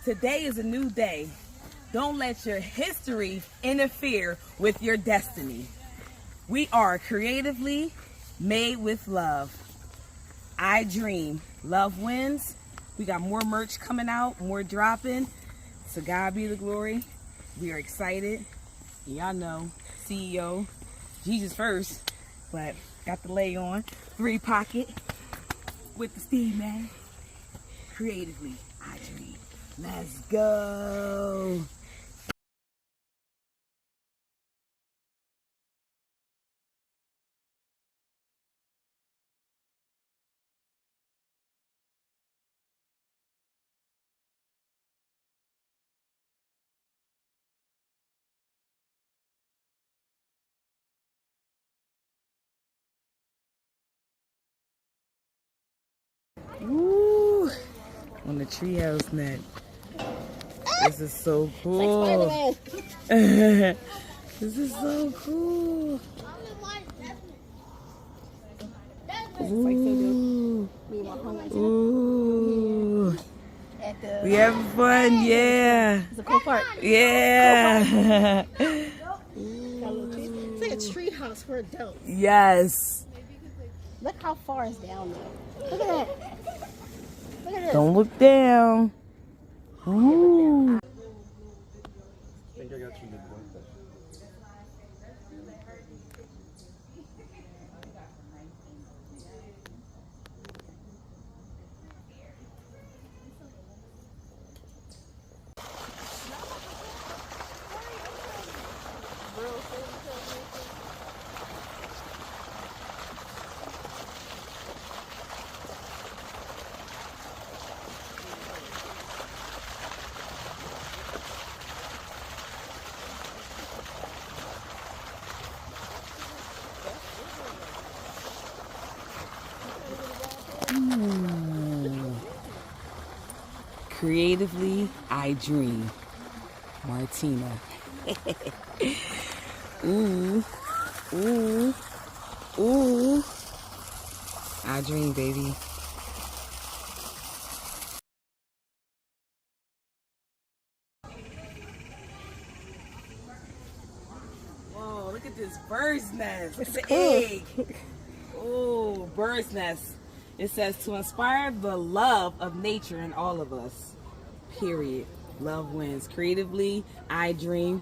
Today is a new day. Don't let your history interfere with your destiny. We are creatively made with love. I dream. Love wins. We got more merch coming out, more dropping. To God be the glory. We are excited. Y'all know, CEO, Jesus first, but got the lay on. 3 pocket with the Steve man. Creatively, I dream. Let's go. Woo! On the treehouse net. This is so cool. This is so cool. Ooh. Ooh. We having fun, yeah. It's a cool park. Yeah. It's like a tree house for adults. Yes. Look how far it's down there. Look at that. Look at this. Don't look down. Ooh. I think I got you the blanket. Creatively, I dream. Martina. Ooh. Ooh. Ooh. I dream, baby. Whoa, look at this bird's nest. It's an egg. Oh, bird's nest. It says to inspire the love of nature in all of us. Period. Love wins. Creatively, I dream.